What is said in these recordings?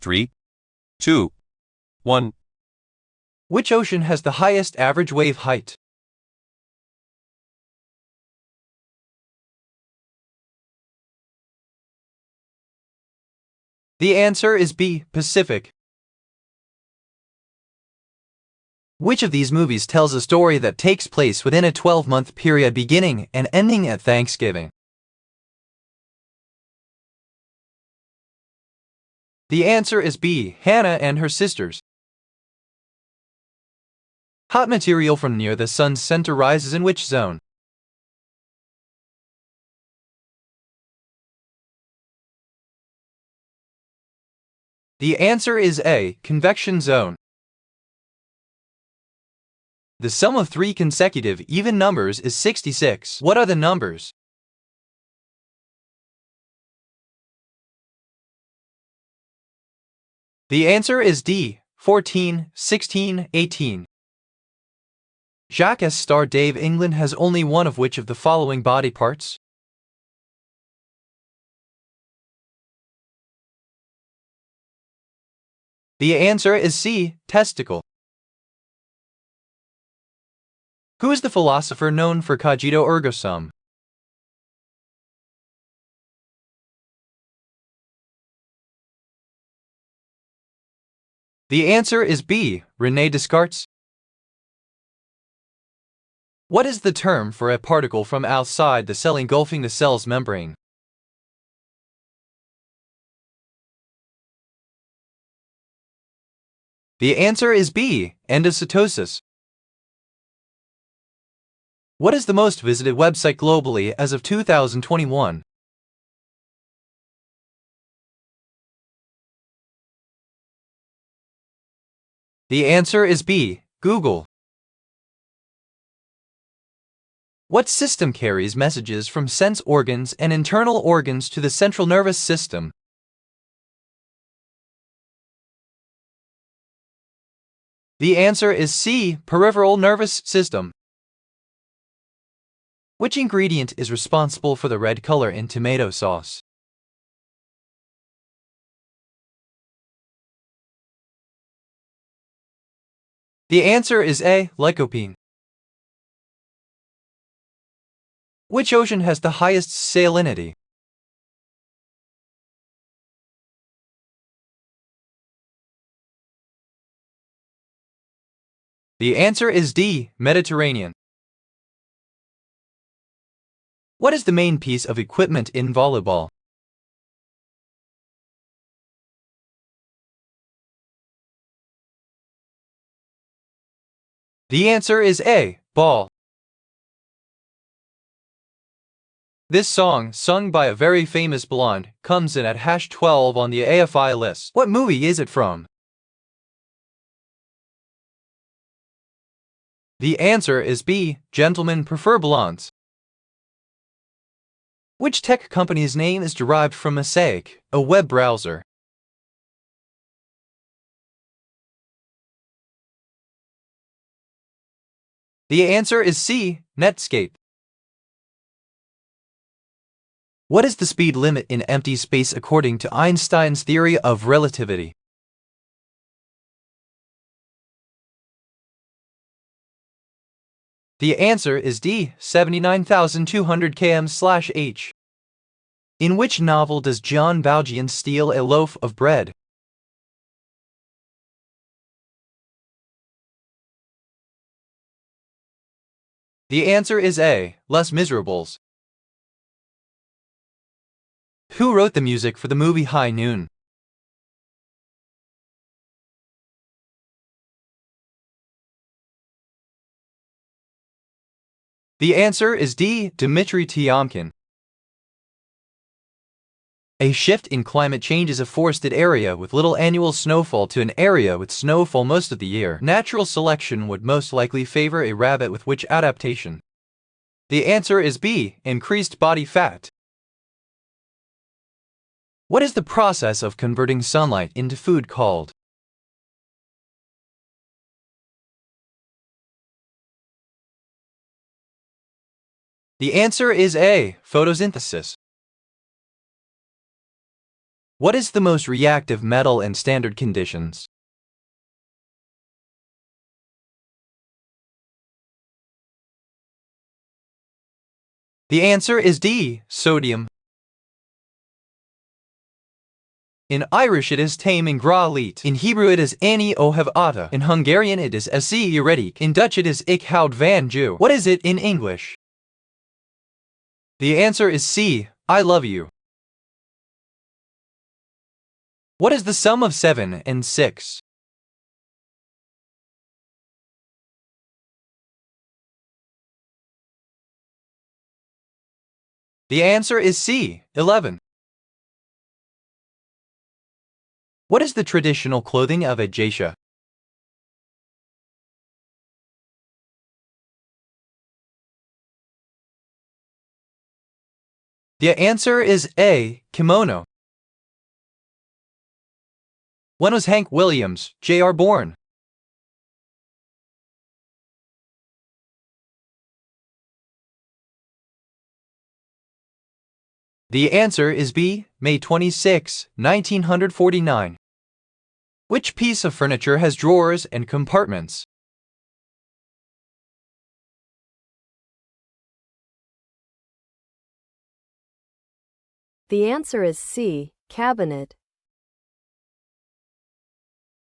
3, 2, 1. Which ocean has the highest average wave height? The answer is B, Pacific. Which of these movies tells a story that takes place within a 12-month period beginning and ending at Thanksgiving? The answer is B, Hannah and Her Sisters. Hot material from near the sun's center rises in which zone? The answer is A, convection zone. The sum of three consecutive even numbers is 66. What are the numbers? The answer is D, 14, 16, 18. Jacques star Dave England has only one of which of the following body parts? The answer is C, testicle. Who is the philosopher known for cogito ergo sum? The answer is B, René Descartes. What is the term for a particle from outside the cell engulfing the cell's membrane? The answer is B, endocytosis. What is the most visited website globally as of 2021? The answer is B, Google. What system carries messages from sense organs and internal organs to the central nervous system? The answer is C, peripheral nervous system. Which ingredient is responsible for the red color in tomato sauce? The answer is A, lycopene. Which ocean has the highest salinity? The answer is D, Mediterranean. What is the main piece of equipment in volleyball? The answer is A, ball. This song, sung by a very famous blonde, comes in at #12 on the AFI list. What movie is it from? The answer is B, Gentlemen Prefer Blondes. Which tech company's name is derived from Mosaic, a web browser? The answer is C, Netscape. What is the speed limit in empty space according to Einstein's theory of relativity? The answer is D, 79,200 km/h. In which novel does John Valjean steal a loaf of bread? The answer is A, Les Miserables. Who wrote the music for the movie High Noon? The answer is D, Dmitry Tiomkin. A shift in climate changes a forested area with little annual snowfall to an area with snowfall most of the year. Natural selection would most likely favor a rabbit with which adaptation? The answer is B, increased body fat. What is the process of converting sunlight into food called? The answer is A, photosynthesis. What is the most reactive metal in standard conditions? The answer is D, sodium. In Irish it is tame in gra liet. In Hebrew it is ani ohev ata. In Hungarian it is esi eretik. In Dutch it is ik houd van Jew. What is it in English? The answer is C, I love you. What is the sum of 7 and 6? The answer is C, 11. What is the traditional clothing of a geisha? The answer is A, kimono. When was Hank Williams, Jr. born? The answer is B, May 26, 1949. Which piece of furniture has drawers and compartments? The answer is C, cabinet.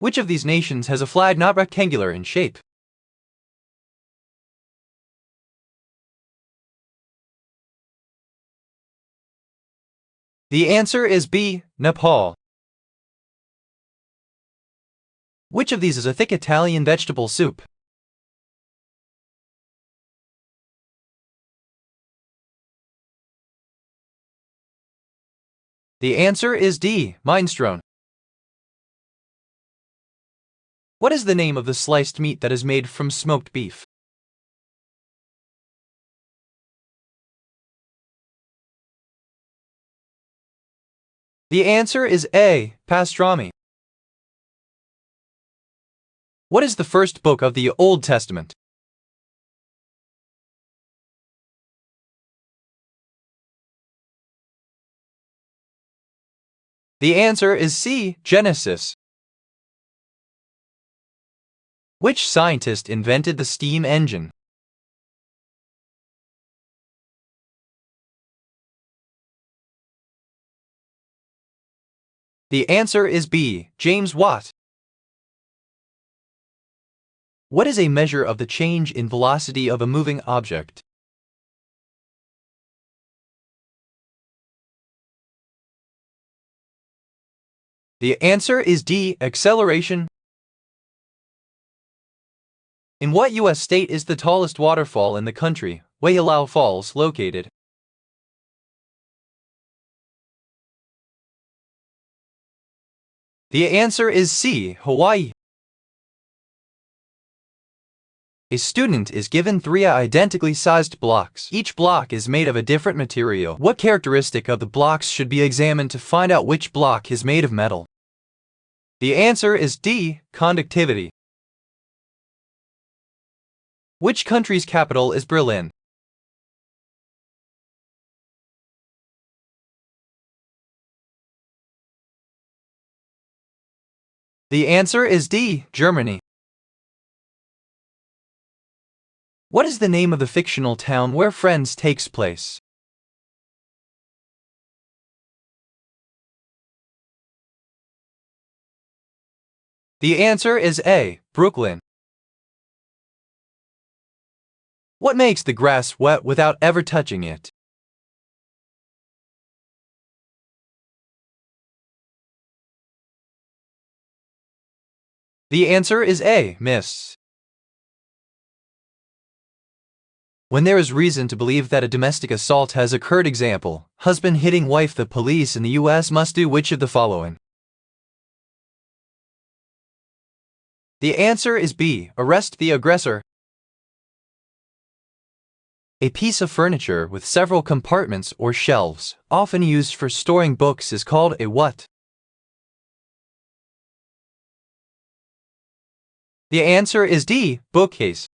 Which of these nations has a flag not rectangular in shape? The answer is B, Nepal. Which of these is a thick Italian vegetable soup? The answer is D, minestrone. What is the name of the sliced meat that is made from smoked beef? The answer is A, pastrami. What is the first book of the Old Testament? The answer is C, Genesis. Which scientist invented the steam engine? The answer is B, James Watt. What is a measure of the change in velocity of a moving object? The answer is D, acceleration. In what U.S. state is the tallest waterfall in the country, Waialaw Falls, located? The answer is C, Hawaii. A student is given 3 identically sized blocks. Each block is made of a different material. What characteristic of the blocks should be examined to find out which block is made of metal? The answer is D, conductivity. Which country's capital is Berlin? The answer is D, Germany. What is the name of the fictional town where Friends takes place? The answer is A, Brooklyn. What makes the grass wet without ever touching it? The answer is A, mist. When there is reason to believe that a domestic assault has occurred, example, husband hitting wife, the police in the U.S. must do which of the following? The answer is B, arrest the aggressor. A piece of furniture with several compartments or shelves, often used for storing books, is called a what? The answer is D, bookcase.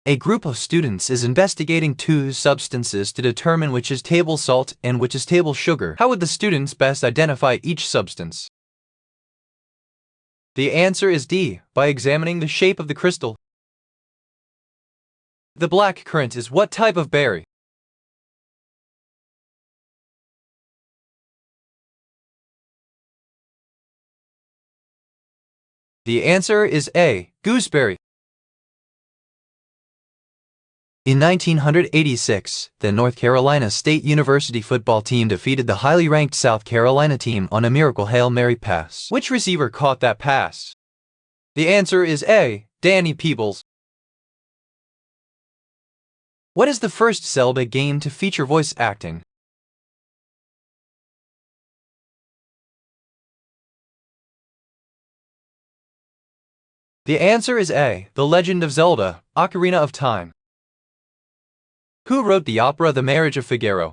A group of students is investigating two substances to determine which is table salt and which is table sugar. How would the students best identify each substance? The answer is D, by examining the shape of the crystal. The black currant is what type of berry? The answer is A, gooseberry. In 1986, the North Carolina State University football team defeated the highly ranked South Carolina team on a miracle Hail Mary pass. Which receiver caught that pass? The answer is A, Danny Peebles. What is the first Zelda game to feature voice acting? The answer is A, The Legend of Zelda, Ocarina of Time. Who wrote the opera The Marriage of Figaro?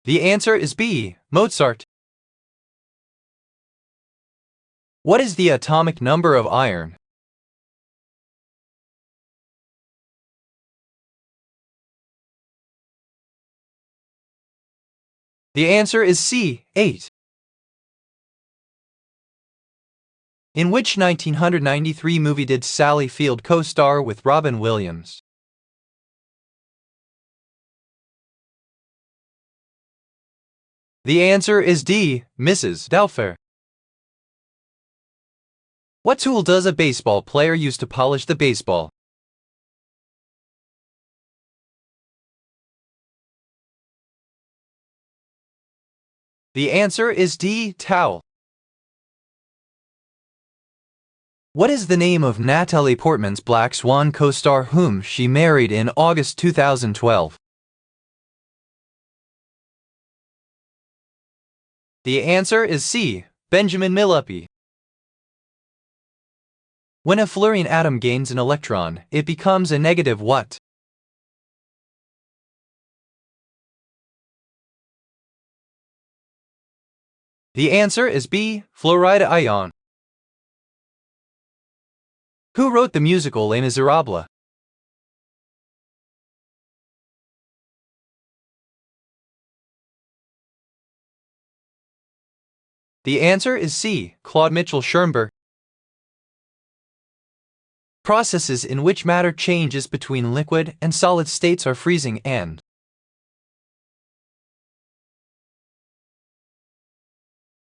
The answer is B, Mozart. What is the atomic number of iron? The answer is C, 8. In which 1993 movie did Sally Field co-star with Robin Williams? The answer is D, Mrs. Doubtfire. What tool does a baseball player use to polish the baseball? The answer is D, towel. What is the name of Natalie Portman's Black Swan co-star whom she married in August 2012? The answer is C, Benjamin Millepied. When a fluorine atom gains an electron, it becomes a negative what? The answer is B, fluoride ion. Who wrote the musical Les Miserables? The answer is C, Claude Mitchell Schoenberg. Processes in which matter changes between liquid and solid states are freezing and